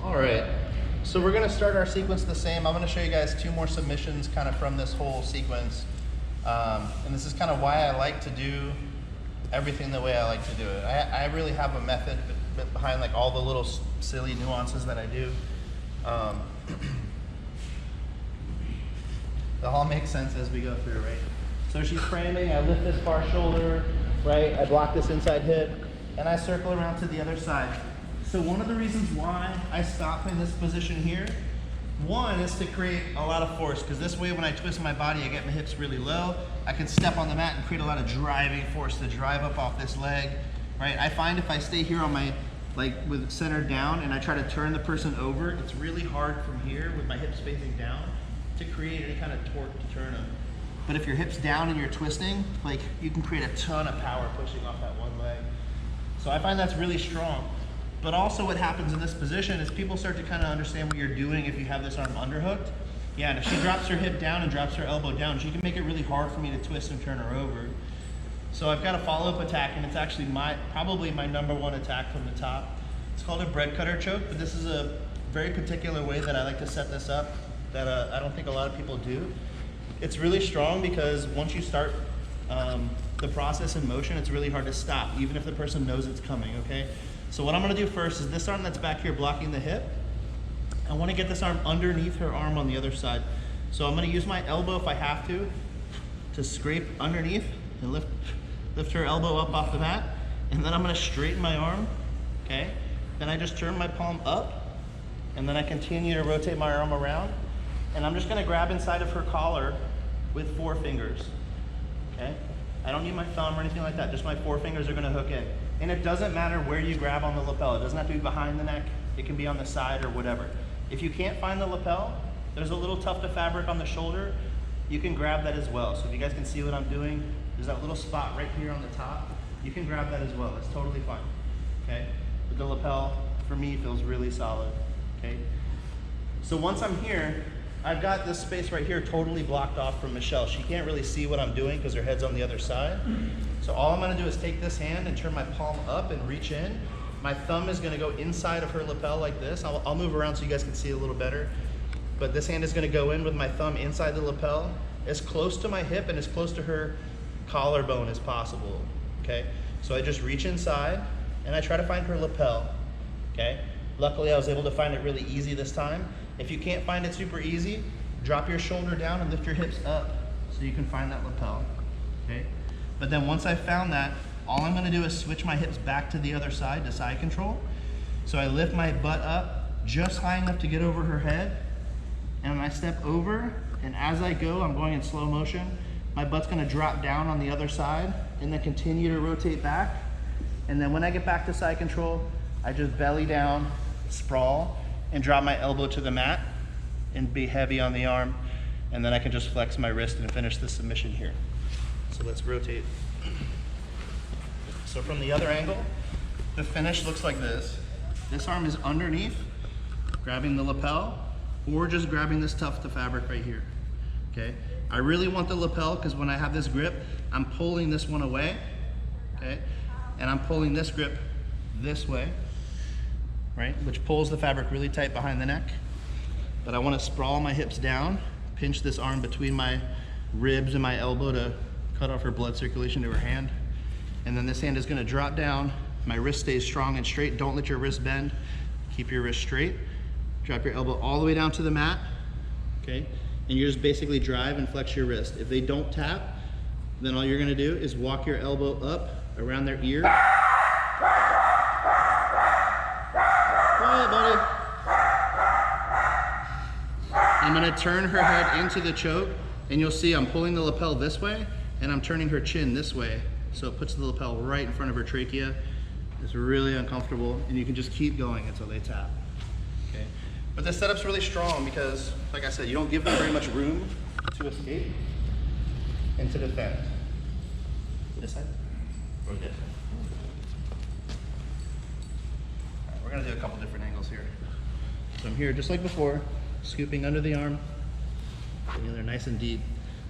All right, so we're gonna start our sequence the same. I'm gonna show you guys 2 more submissions kind of from this whole sequence. And this is kind of why I like to do everything the way I like to do it. I really have a method behind like all the little silly nuances that I do. They'll all make sense as we go through, right? So she's framing, I lift this far shoulder, right? I block this inside hip, and I circle around to the other side. So one of the reasons why I stop in this position here, one is to create a lot of force, because this way when I twist my body, I get my hips really low. I can step on the mat and create a lot of driving force to drive up off this leg, right? I find if I stay here on my, like with it centered down and I try to turn the person over, it's really hard from here with my hips facing down to create any kind of torque to turn them. But if your hips down and you're twisting, like you can create a ton of power pushing off that one leg. So I find that's really strong. But also what happens in this position is people start to kind of understand what you're doing if you have this arm underhooked. Yeah, and if she drops her hip down and drops her elbow down, she can make it really hard for me to twist and turn her over. So I've got a follow-up attack, and it's actually probably my #1 attack from the top. It's called a bread cutter choke, but this is a very particular way that I like to set this up that I don't think a lot of people do. It's really strong because once you start the process in motion, it's really hard to stop, even if the person knows it's coming, okay? So what I'm gonna do first is this arm that's back here blocking the hip, I wanna get this arm underneath her arm on the other side. So I'm gonna use my elbow if I have to scrape underneath and lift her elbow up off the mat, and then I'm gonna straighten my arm, okay? Then I just turn my palm up, and then I continue to rotate my arm around, and I'm just gonna grab inside of her collar with 4 fingers, okay? I don't need my thumb or anything like that, just my 4 fingers are gonna hook in. And it doesn't matter where you grab on the lapel. It doesn't have to be behind the neck. It can be on the side or whatever. If you can't find the lapel, there's a little tuft of fabric on the shoulder. You can grab that as well. So if you guys can see what I'm doing, there's that little spot right here on the top. You can grab that as well. It's totally fine, okay? But the lapel, for me, feels really solid, okay? So once I'm here, I've got this space right here totally blocked off from Michelle. She can't really see what I'm doing because her head's on the other side. So all I'm gonna do is take this hand and turn my palm up and reach in. My thumb is gonna go inside of her lapel like this. I'll move around so you guys can see a little better. But this hand is gonna go in with my thumb inside the lapel, as close to my hip and as close to her collarbone as possible, okay? So I just reach inside and I try to find her lapel, okay? Luckily I was able to find it really easy this time. If you can't find it super easy, drop your shoulder down and lift your hips up so you can find that lapel, okay? But then once I've found that, all I'm gonna do is switch my hips back to the other side, to side control. So I lift my butt up just high enough to get over her head, and I step over, and as I go, I'm going in slow motion, my butt's gonna drop down on the other side, and then continue to rotate back. And then when I get back to side control, I just belly down, sprawl, and drop my elbow to the mat and be heavy on the arm, and then I can just flex my wrist and finish the submission here. So let's rotate. So from the other angle, the finish looks like this. This arm is underneath, grabbing the lapel, or just grabbing this tuft of fabric right here, okay? I really want the lapel because when I have this grip, I'm pulling this one away, okay? And I'm pulling this grip this way, right? Which pulls the fabric really tight behind the neck. But I want to sprawl my hips down, pinch this arm between my ribs and my elbow to cut off her blood circulation to her hand. And then this hand is going to drop down. My wrist stays strong and straight. Don't let your wrist bend. Keep your wrist straight. Drop your elbow all the way down to the mat, okay? And you just basically drive and flex your wrist. If they don't tap, then all you're going to do is walk your elbow up around their ear. Buddy. I'm gonna turn her head into the choke, and you'll see I'm pulling the lapel this way, and I'm turning her chin this way, so it puts the lapel right in front of her trachea. It's really uncomfortable, and you can just keep going until they tap, okay? But this setup's really strong because, like I said, you don't give them very much room to escape and to defend. This side or this? We're gonna do a couple different angles here. So I'm here just like before, scooping under the arm, getting in there nice and deep.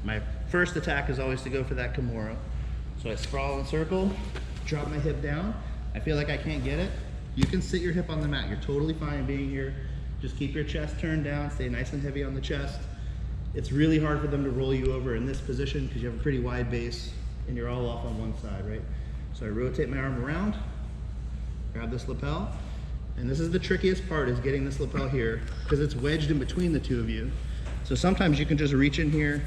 My first attack is always to go for that Kimura. So I sprawl and circle, drop my hip down. I feel like I can't get it. You can sit your hip on the mat. You're totally fine being here. Just keep your chest turned down, stay nice and heavy on the chest. It's really hard for them to roll you over in this position because you have a pretty wide base and you're all off on one side, right? So I rotate my arm around, grab this lapel, and this is the trickiest part, is getting this lapel here because it's wedged in between the two of you. So sometimes you can just reach in here,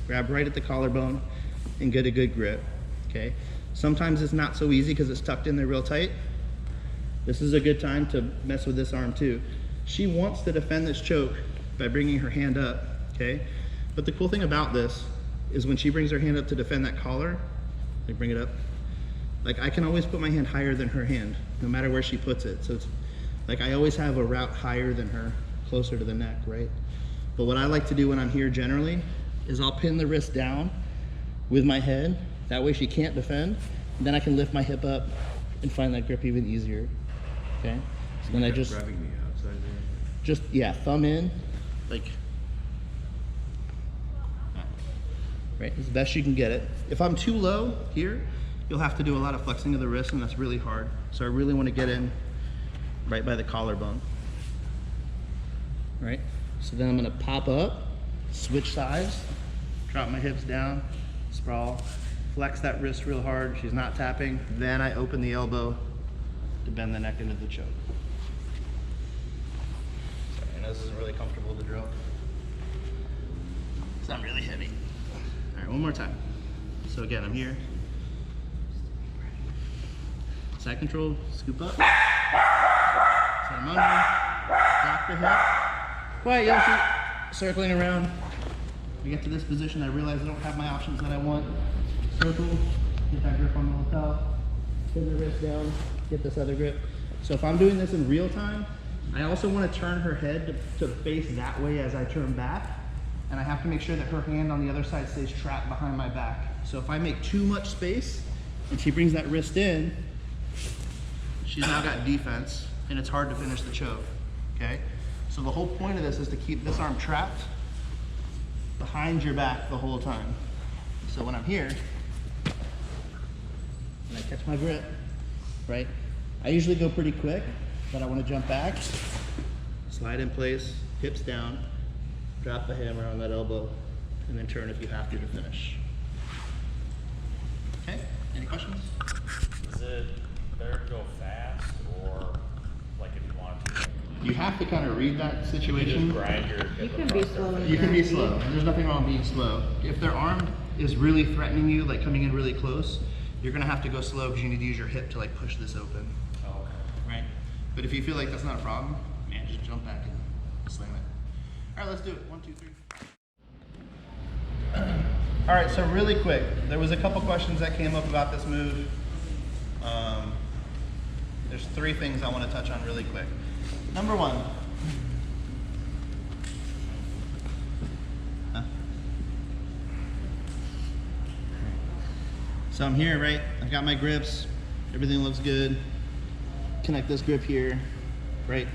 grab right at the collarbone, and get a good grip, okay? Sometimes it's not so easy because it's tucked in there real tight. This is a good time to mess with this arm too. She wants to defend this choke by bringing her hand up, okay? But the cool thing about this is when she brings her hand up to defend that collar, like bring it up, like I can always put my hand higher than her hand, no matter where she puts it. So it's like I always have a route higher than her, closer to the neck, right? But what I like to do when I'm here generally is I'll pin the wrist down with my head. That way she can't defend. And then I can lift my hip up and find that grip even easier, okay? So then I just, grabbing the outside there. just, yeah, thumb in, like, right, as best you can get it. If I'm too low here, you'll have to do a lot of flexing of the wrist, and that's really hard. So I really want to get in right by the collarbone. Right? So then I'm going to pop up, switch sides, drop my hips down, sprawl, flex that wrist real hard. She's not tapping. Then I open the elbow to bend the neck into the choke. Sorry, I know this isn't really comfortable to drill. It's not really heavy. All right, one more time. So again, I'm here. Side control, scoop up. So I'm under, drop the hip. Quiet, Yoshi. Circling around. We get to this position, I realize I don't have my options that I want. Circle, get that grip on the lapel, pin the wrist down, get this other grip. So if I'm doing this in real time, I also want to turn her head to face that way as I turn back. And I have to make sure that her hand on the other side stays trapped behind my back. So if I make too much space and she brings that wrist in, she's now got defense and it's hard to finish the choke, okay? So the whole point of this is to keep this arm trapped behind your back the whole time. So when I'm here, and I catch my grip, right? I usually go pretty quick, but I want to jump back, slide in place, hips down, drop the hammer on that elbow, and then turn if you have to finish. Okay, any questions? Is it better to go fast or like if you want to? You have to kind of read that You situation. just grind your You hip can be across slow. their- You can be slow. There's nothing wrong with being slow. If their arm is really threatening you, like coming in really close, you're gonna have to go slow because you need to use your hip to like push this open, Oh, okay. right? But if you feel like that's not a problem, man, just jump back and slam it. All right, let's do it. 1, 2, 3. All right, so really quick, there was a couple questions that came up about this move. There's 3 things I want to touch on really quick. Number 1. So I'm here, right? I've got my grips. Everything looks good. Connect this grip here, right?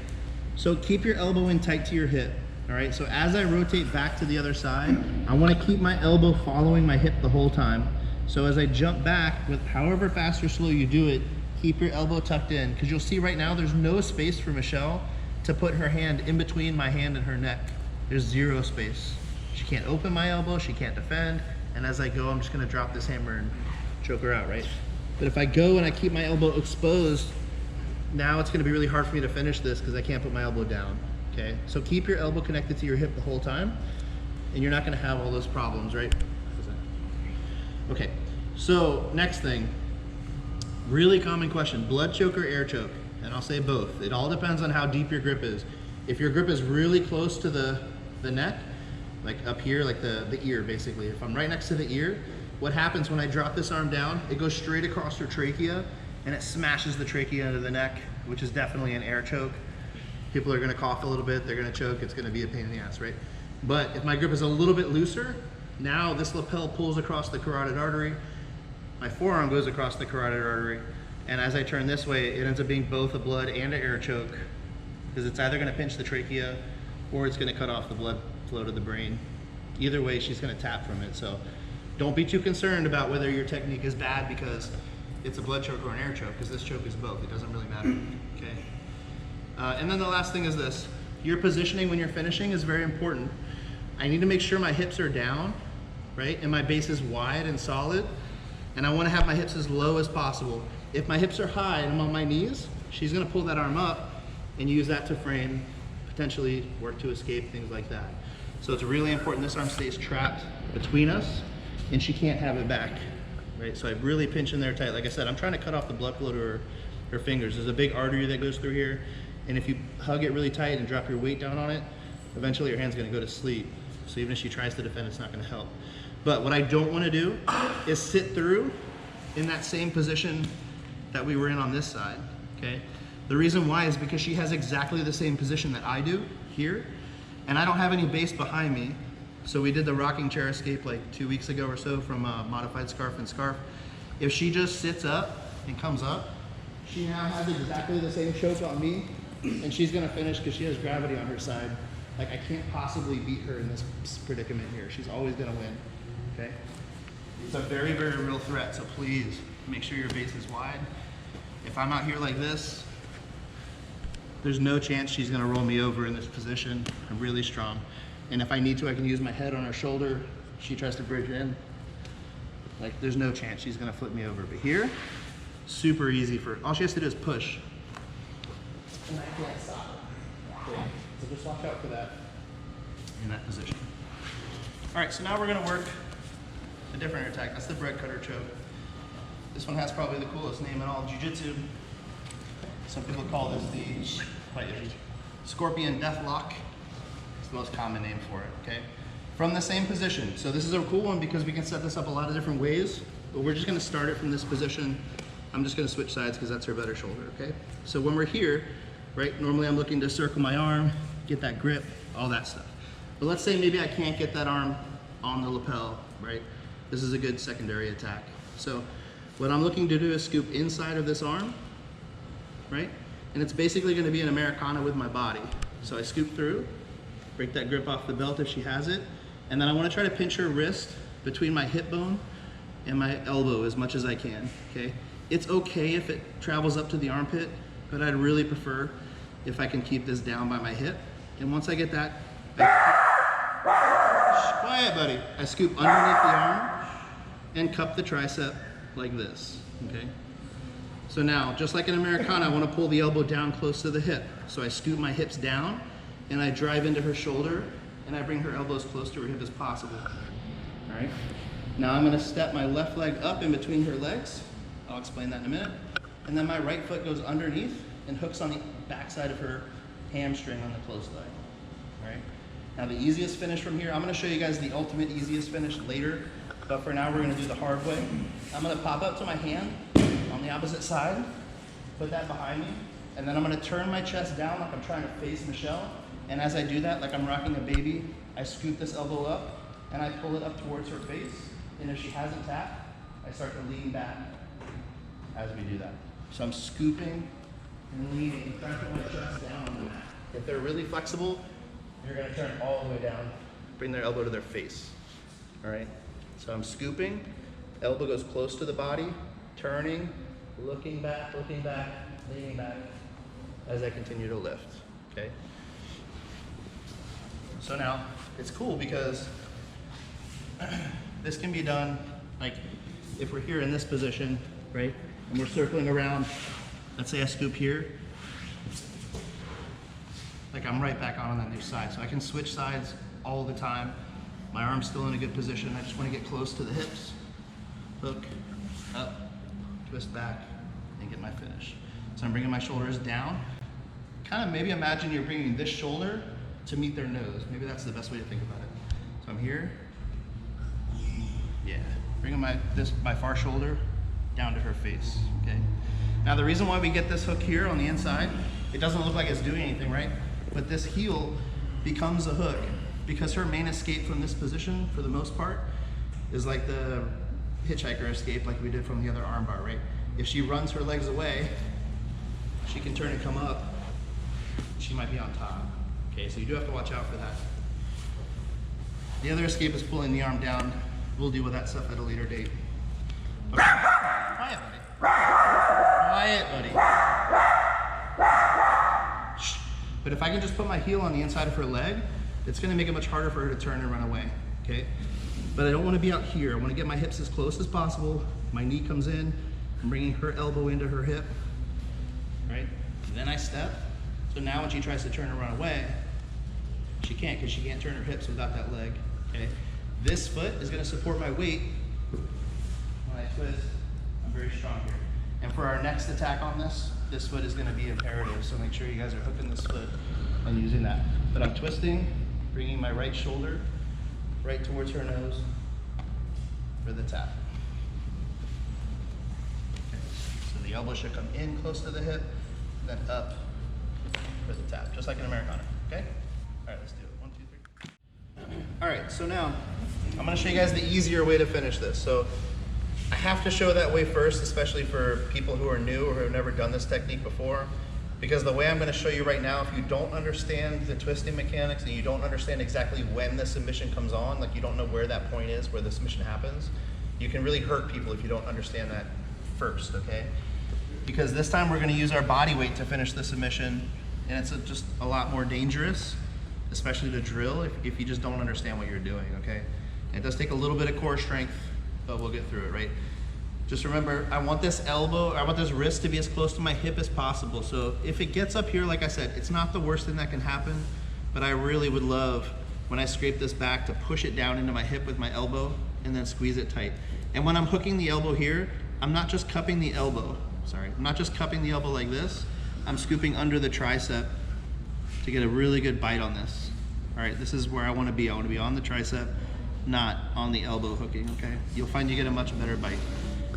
So keep your elbow in tight to your hip, all right? So as I rotate back to the other side, I want to keep my elbow following my hip the whole time. So as I jump back, with however fast or slow you do it, keep your elbow tucked in, because you'll see right now there's no space for Michelle to put her hand in between my hand and her neck. There's 0 space. She can't open my elbow, she can't defend, and as I go, I'm just gonna drop this hammer and choke her out, right? But if I go and I keep my elbow exposed, now it's gonna be really hard for me to finish this because I can't put my elbow down, okay? So keep your elbow connected to your hip the whole time, and you're not gonna have all those problems, right? Okay, so next thing, really common question, blood choke or air choke? And I'll say both. It all depends on how deep your grip is. If your grip is really close to the neck, like up here, like the ear basically, if I'm right next to the ear, what happens when I drop this arm down, it goes straight across her trachea and it smashes the trachea into the neck, which is definitely an air choke. People are gonna cough a little bit, they're gonna choke, it's gonna be a pain in the ass, right? But if my grip is a little bit looser, now this lapel pulls across the carotid artery, my forearm goes across the carotid artery, and as I turn this way, it ends up being both a blood and an air choke, because it's either gonna pinch the trachea or it's gonna cut off the blood flow to the brain. Either way, she's gonna tap from it. So don't be too concerned about whether your technique is bad, because it's a blood choke or an air choke, because this choke is both. It doesn't really matter, okay? And then the last thing is this. Your positioning when you're finishing is very important. I need to make sure my hips are down, right? And my base is wide and solid. And I want to have my hips as low as possible. If my hips are high and I'm on my knees, she's going to pull that arm up and use that to frame, potentially work to escape, things like that. So it's really important this arm stays trapped between us and she can't have it back, right? So I really pinch in there tight. Like I said, I'm trying to cut off the blood flow to her fingers. There's a big artery that goes through here. And if you hug it really tight and drop your weight down on it, eventually your hand's going to go to sleep. So even if she tries to defend, it's not going to help. But what I don't want to do is sit through in that same position that we were in on this side, okay? The reason why is because she has exactly the same position that I do here, and I don't have any base behind me. So we did the rocking chair escape like 2 weeks ago or so from Modified Scarf and Scarf. If she just sits up and comes up, she now has exactly the same choke on me, and she's gonna finish because she has gravity on her side. Like I can't possibly beat her in this predicament here. She's always gonna win, okay? It's a very, very real threat, so please make sure your base is wide. If I'm out here like this, there's no chance she's gonna roll me over in this position. I'm really strong. And if I need to, I can use my head on her shoulder. She tries to bridge in. Like there's no chance she's gonna flip me over. But here, super easy for, all she has to do is push. And I can't stop her. Okay. So just watch out for that in that position. All right, so now we're gonna work a different attack. That's the bread cutter choke. This one has probably the coolest name in all jiu-jitsu. Some people call this the Scorpion Death Lock. It's the most common name for it, okay? From the same position. So this is a cool one because we can set this up a lot of different ways, but we're just gonna start it from this position. I'm just gonna switch sides because that's her better shoulder, okay? So when we're here, right, normally I'm looking to circle my arm, get that grip, all that stuff. But let's say maybe I can't get that arm on the lapel, right? This is a good secondary attack. So what I'm looking to do is scoop inside of this arm, right? And it's basically gonna be an Americana with my body. So I scoop through, break that grip off the belt if she has it, and then I wanna try to pinch her wrist between my hip bone and my elbow as much as I can, okay? It's okay if it travels up to the armpit, but I'd really prefer if I can keep this down by my hip. And once I get that, quiet buddy, I scoop underneath the arm and cup the tricep like this, okay? So now, just like an Americana, I want to pull the elbow down close to the hip. So I scoop my hips down and I drive into her shoulder and I bring her elbows close to her hip as possible, all right? Now I'm going to step my left leg up in between her legs. I'll explain that in a minute. And then my right foot goes underneath and hooks on the backside of her hamstring on the close leg, all right? Now the easiest finish from here, I'm going to show you guys the ultimate easiest finish later, but for now we're going to do the hard way. I'm going to pop up to my hand on the opposite side, put that behind me, and then I'm going to turn my chest down like I'm trying to face Michelle, and as I do that, like I'm rocking a baby, I scoop this elbow up and I pull it up towards her face, and if she hasn't tapped, I start to lean back as we do that. So I'm scooping and leaning, trying to put my chest down on the mat. If they're really flexible, you're going to turn all the way down, bring their elbow to their face, all right? So I'm scooping, elbow goes close to the body, turning, looking back, leaning back as I continue to lift, okay? So now, it's cool because this can be done, like, if we're here in this position, right? And we're circling around, let's say I scoop here, like I'm right back on that new side. So I can switch sides all the time. My arm's still in a good position. I just want to get close to the hips, hook, up, twist back, and get my finish. So I'm bringing my shoulders down. Kind of maybe imagine you're bringing this shoulder to meet their nose. Maybe that's the best way to think about it. So I'm here. Yeah, bringing my far shoulder down to her face, okay? Now the reason why we get this hook here on the inside, it doesn't look like it's doing anything, right? But this heel becomes a hook because her main escape from this position, for the most part, is like the hitchhiker escape like we did from the other armbar, right? If she runs her legs away, she can turn and come up. She might be on top. Okay, so you do have to watch out for that. The other escape is pulling the arm down. We'll deal with that stuff at a later date. Okay. Quiet, buddy. Quiet, buddy. Shh. But if I can just put my heel on the inside of her leg, it's gonna make it much harder for her to turn and run away, okay? But I don't wanna be out here. I wanna get my hips as close as possible. My knee comes in, I'm bringing her elbow into her hip, right? Then I step. So now when she tries to turn and run away, she can't, because she can't turn her hips without that leg, okay? This foot is gonna support my weight. When I twist, I'm very strong here. And for our next attack on this foot is gonna be imperative, so make sure you guys are hooking this foot and using that. But I'm twisting, bringing my right shoulder right towards her nose for the tap. Okay. So the elbow should come in close to the hip, then up for the tap, just like an Americana, okay? All right, let's do it. 1, 2, 3. All right, so now I'm gonna show you guys the easier way to finish this. So I have to show that way first, especially for people who are new or who have never done this technique before, because the way I'm gonna show you right now, if you don't understand the twisting mechanics and you don't understand exactly when the submission comes on, like you don't know where that point is, where the submission happens, you can really hurt people if you don't understand that first, okay? Because this time we're gonna use our body weight to finish the submission, and it's just a lot more dangerous, especially to drill if you just don't understand what you're doing, okay? And it does take a little bit of core strength, but we'll get through it, right? Just remember, I want this wrist to be as close to my hip as possible. So if it gets up here, like I said, it's not the worst thing that can happen, but I really would love, when I scrape this back, to push it down into my hip with my elbow and then squeeze it tight. And when I'm hooking the elbow here, I'm not just cupping the elbow, I'm not just cupping the elbow like this, I'm scooping under the tricep to get a really good bite on this. All right, this is where I wanna be. I wanna be on the tricep, not on the elbow hooking, okay? You'll find you get a much better bite.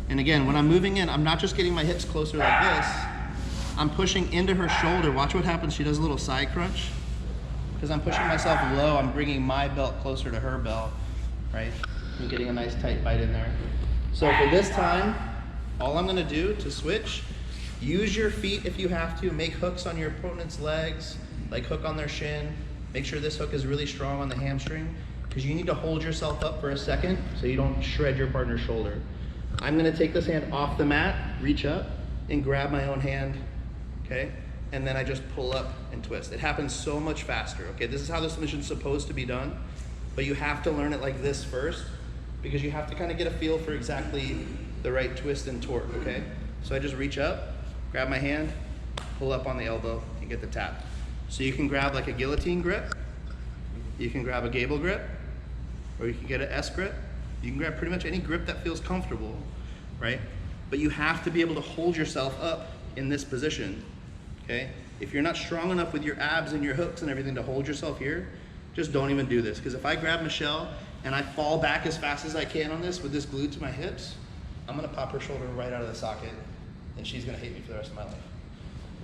And again, when I'm moving in, I'm not just getting my hips closer like this, I'm pushing into her shoulder. Watch what happens, she does a little side crunch. Because I'm pushing myself low, I'm bringing my belt closer to her belt, right? I'm getting a nice tight bite in there. So for this time, all I'm gonna do to switch, use your feet if you have to, make hooks on your opponent's legs, like hook on their shin. Make sure this hook is really strong on the hamstring, because you need to hold yourself up for a second so you don't shred your partner's shoulder. I'm gonna take this hand off the mat, reach up, and grab my own hand, okay? And then I just pull up and twist. It happens so much faster, okay? This is how the submission's supposed to be done, but you have to learn it like this first, because you have to kind of get a feel for exactly the right twist and torque, okay? So I just reach up, grab my hand, pull up on the elbow, and get the tap. So you can grab like a guillotine grip, you can grab a gable grip, or you can get an S grip. You can grab pretty much any grip that feels comfortable, right? But you have to be able to hold yourself up in this position, okay? If you're not strong enough with your abs and your hooks and everything to hold yourself here, just don't even do this. Because if I grab Michelle and I fall back as fast as I can on this with this glued to my hips, I'm gonna pop her shoulder right out of the socket, and she's gonna hate me for the rest of my life.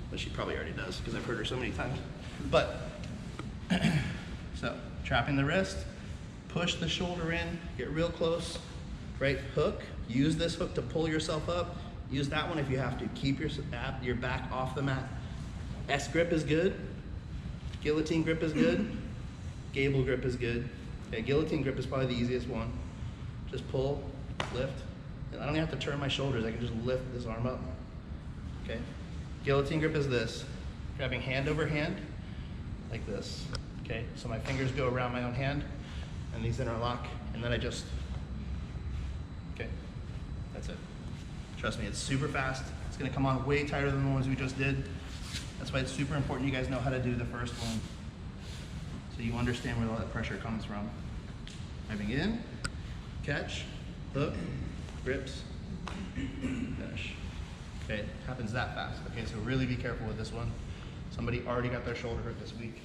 But she probably already does, because I've heard her so many times. But, so, trapping the wrist, push the shoulder in, get real close, right hook. Use this hook to pull yourself up. Use that one if you have to. Keep your back off the mat. S grip is good. Guillotine grip is good. Gable grip is good. Okay, guillotine grip is probably the easiest one. Just pull, lift. And I don't even have to turn my shoulders. I can just lift this arm up. Okay. Guillotine grip is this. Grabbing hand over hand, like this. Okay, so my fingers go around my own hand, and these interlock, and then I just, okay, that's it. Trust me, it's super fast. It's gonna come on way tighter than the ones we just did. That's why it's super important you guys know how to do the first one, so you understand where all that pressure comes from. Diving in, catch, hook, grips, finish. Okay, it happens that fast. Okay, so really be careful with this one. Somebody already got their shoulder hurt this week.